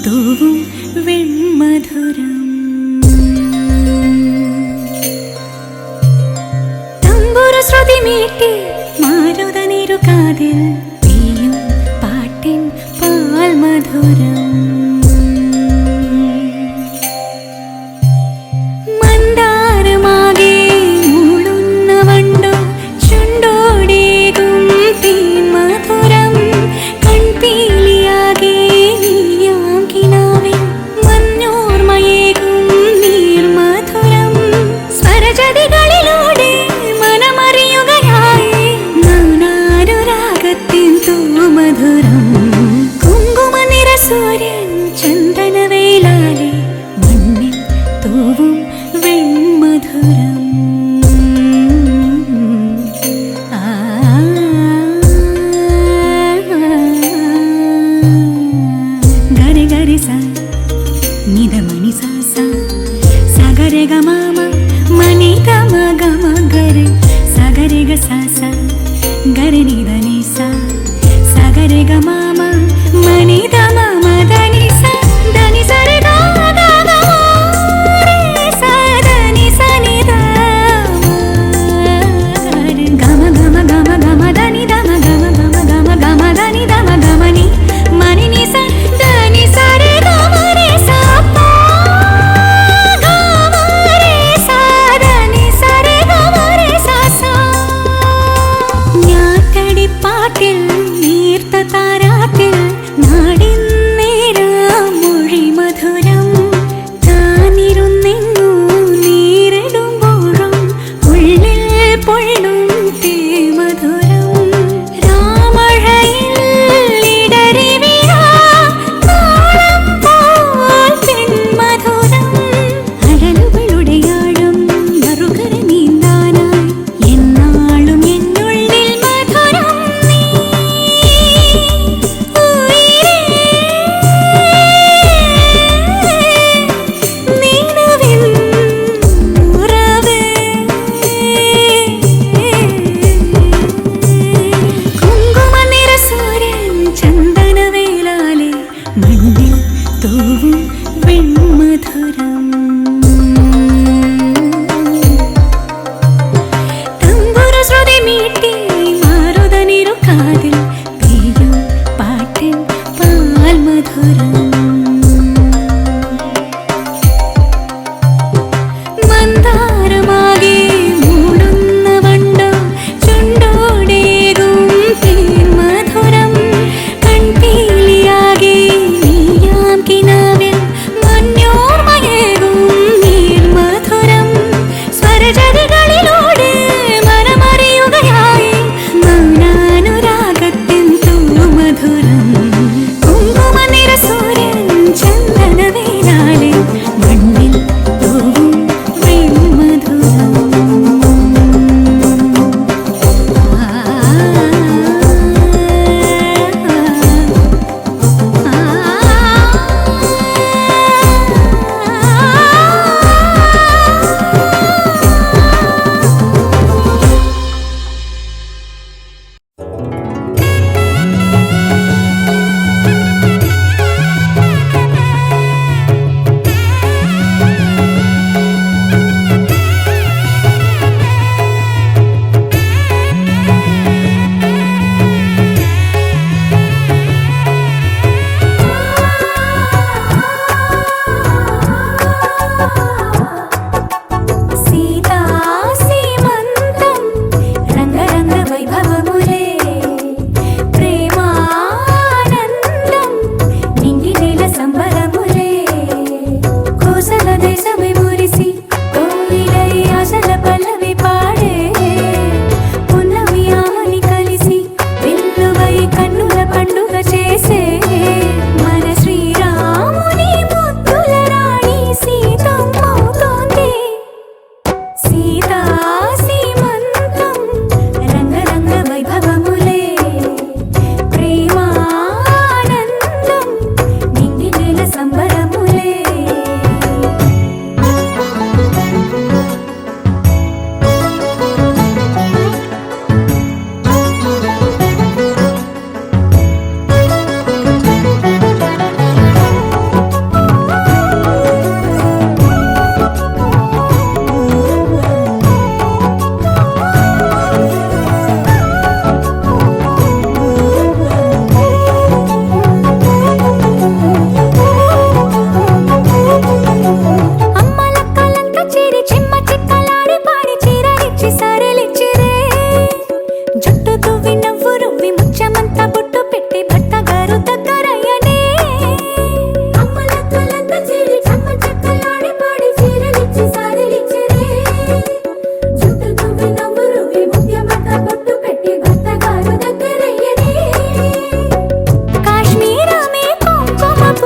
തൂവും വെൺമധുരം. തമ്പുരു ശ്രുതി മീട്ടി മാരുതനിരു കാതിൽ പെയ്യും പാട്ടിൻ പാൽമധുരം. സൂര്യൻ ചന്ദനവേലാലെ മണ്ണിൽ തൂവും വെൺമധുരം. ഗരി ഗരി സ നിധ മണി സ സ സഗരെ ഗ മ മണി ഗ മ ഗ മ ഗരെ സഗരെ ഗ സ സ ഗരെ നിധ നി സ സഗരെ ഗ മ മണി ധ മ മ ധ നി സ ധ നി സ രെ ഗ ഗ ഗ രെ സ ധ നി സ നി ധ ഗ മ ഗ മ ഗ മ ഗ മ ധ നി ധ മ ഗ മ ഗ മ ഗ മ ഗ മ ധ നി ധ മ ഗ മ നി മണി നി സ ധ നി സ രെ ഗ മ രെ സ പ ഗ മ രെ സ ധ നി സ രെ ഗ മ രെ സ സ. ഞാറ്റടി പാട്ടിൽ നീർത്ത താരാട്ടിൽ നാടിന്നേരം മൊഴി മധുരം. താനിരുന്നെങ്ങു നീരിടുമ്പോഴും ഉള്ളിൽ പൊള്ളും തേ മധുരം. രാമഴയിൽ ഇടറി വീഴാ താളം പോൽ പെൺമധുരം. അഴലുകളുടെ ആഴം മറുകര നീന്താനായി എന്നാളും എന്നുള്ളിൽ മധുരം നീ. ചന്ദനവേലാലെ മണ്ണിൽ തൂവും വെൺമധുരം. തമ്പുരു ശ്രുതി മീട്ടി മാരുതനിരു കാതിൽ പെയ്യും പാട്ടിൻ പാൽമധുരം. മന്ദാരമാകെ മൂടുന്ന വണ്ടോ ചുണ്ടോടേകും തേൻമധുരം. കൺപീലിയാകെ നീയാം കിനാവിൽ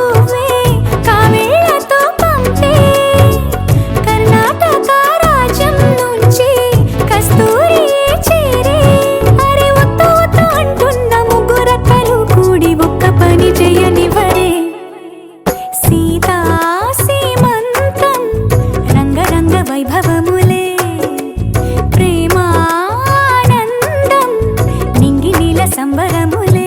పువ్వే కావేళ్లతో పంపే కర్ణాటక రాజ్యం నుంచి కస్తూరి చేరే అరే ఒత్తు ఒత్తు అంటున్న ముగ్గురక్కలు కూడి ఒక్క పని చేయనివ్వరే సీతా సీమంతం రంగరంగ వైభవములే ప్రేమానందం నింగి నీల సంబరములే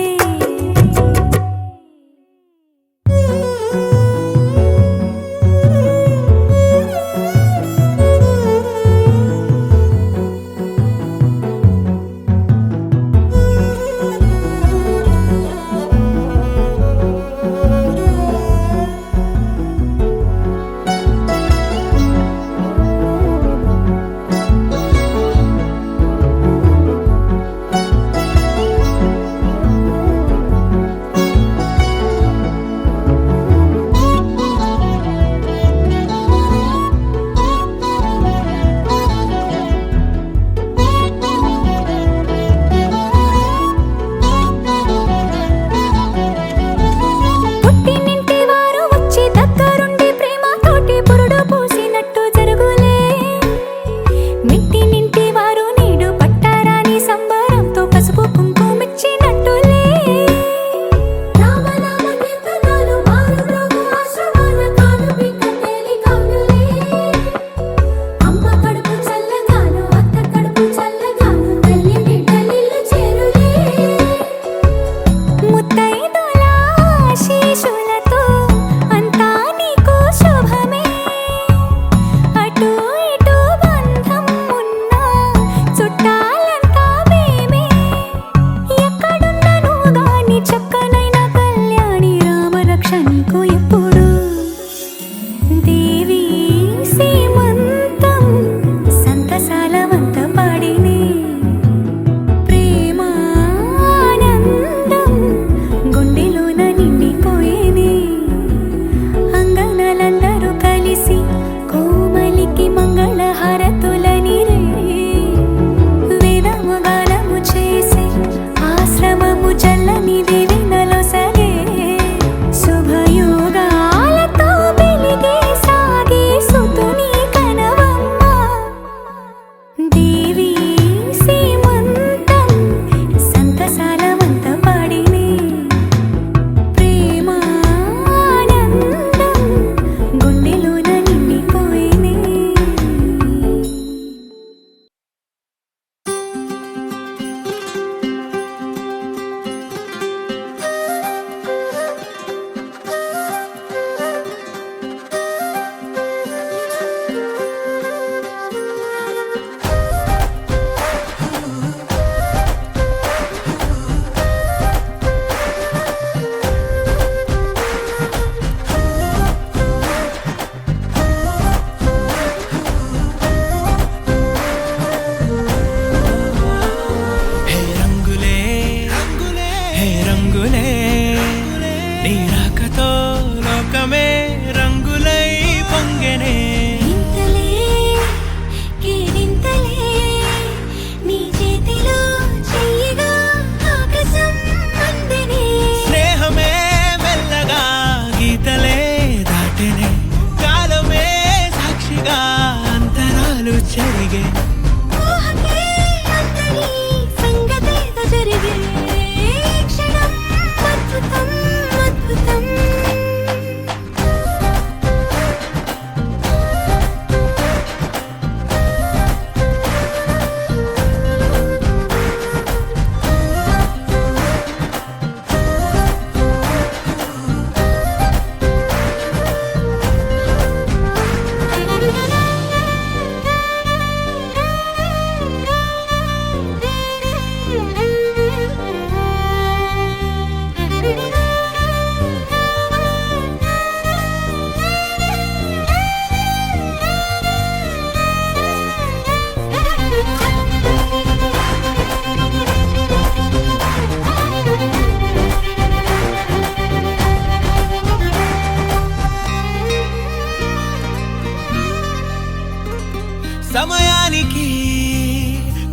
సమయానికి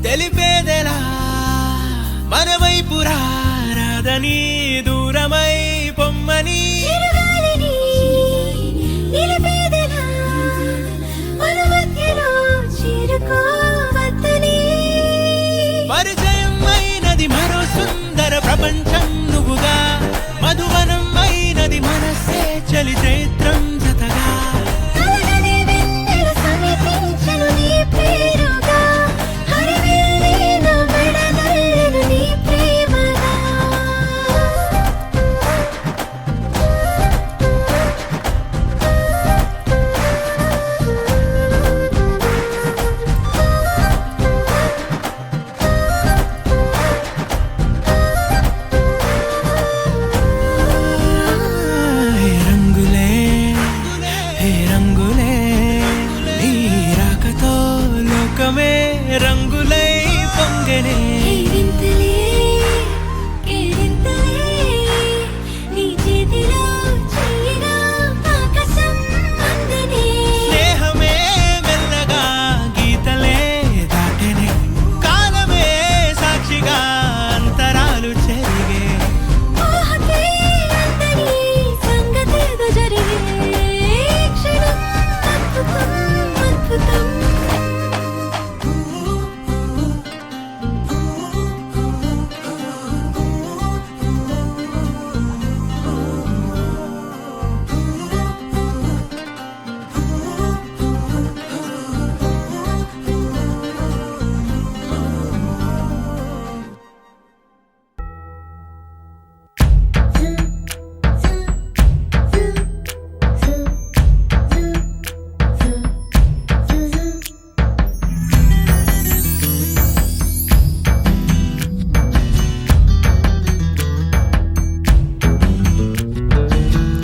తెలిపేదెలా మనవైపు రాదని దూరమై పొమ్మని చైత్రం జతగా కలగనే వెన్నెల సమీపించెను నీ పేరుగా హరివెల్లి నా మెడనల్లెను నీ ప్రేమగా రంగులే నీ రాకతో లోకమే రంగులై పొంగనే వింతలే కేరింతలే నీ చేతిలో చెయ్యగా ఆకాశం అందనే స్నేహమే మెల్లగా గీతలే దాటెనే కాలమే సాక్షిగా అంతరాలు చెరిగే ఊహకే అందని సంగతేదో జరిగే క్షణం అద్భుతం అద్భుతం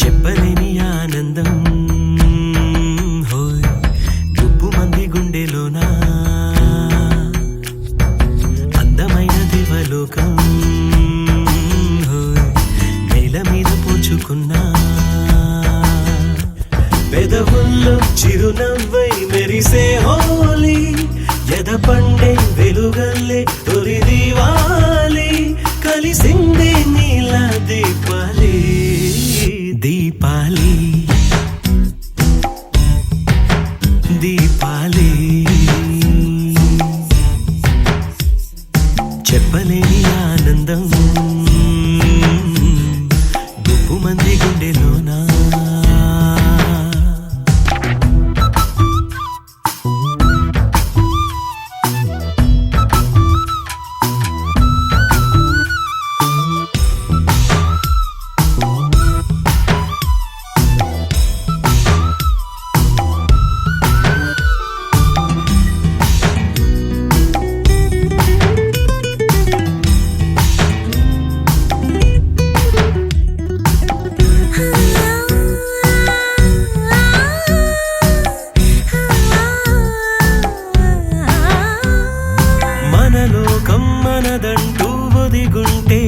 చెప్పలేని ఆనందం హోయ్ గుప్పు మంది గుండెలోనా అందమైన దేవలోకం హోయ్ నేల మీద పోచుకున్నా పెదవుల్లో చిరునవ్వై మెరిసే హోలీ ఎద పండే వెలుగల్లే తొలి దీవాలి కలిసిందే నీల దీపాలి దీపాలి దీపాలి చెప్పలేని ఆనందం గుప్పు మంది గుండెలోనా మనలోకం మనదంటూ ఒదిగుంటే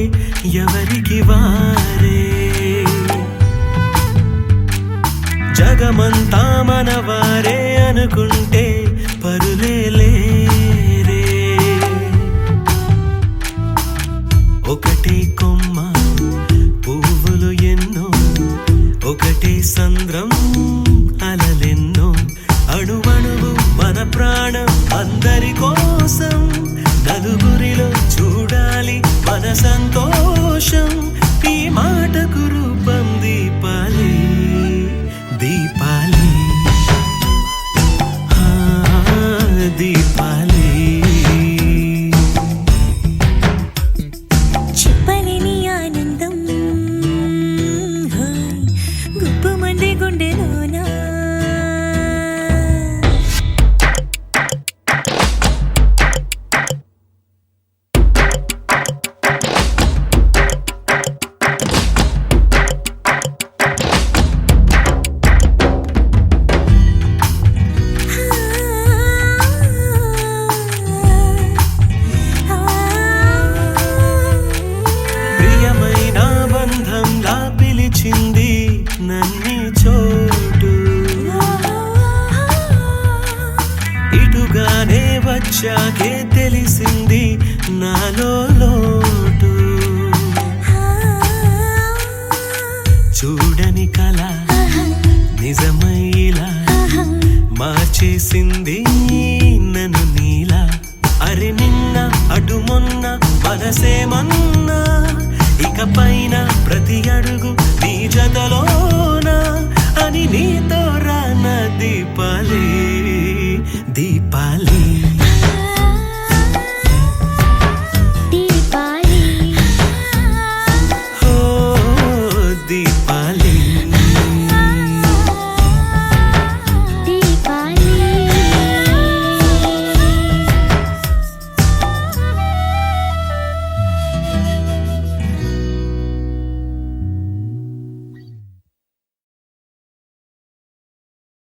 ఎవరికి వారే జగమంతా మనవారే అనుకుంటే పరులే లేరే ఒకటే కొమ్మ పువ్వులు ఎన్నో ఒకటే సంద్రం అలలెన్నో అణువణువు మన ప్రాణం అందరి కోసం నలుగురిలో చూడాలి మన సంతోషం ఈ మాటకు రూపం దీపాలి దీపాలి దీపాలి చెప్పలేని ఆనందం హాయ్ గుప్పు మంది గుండెలోనా ప్రియమైన బంధంలా పిలిచింది నన్ని చోటు ఇటుగానే వచ్చాకే తెలిసింది నాలో లోటు చూడని కళ నిజమై ఇలా మార్చేసింది నన్ను నీలా అరే నిన్న అటు మొన్న మనసేమన్నా ఇక పైన ప్రతి అడుగు నీ జతలోనా దీపాలి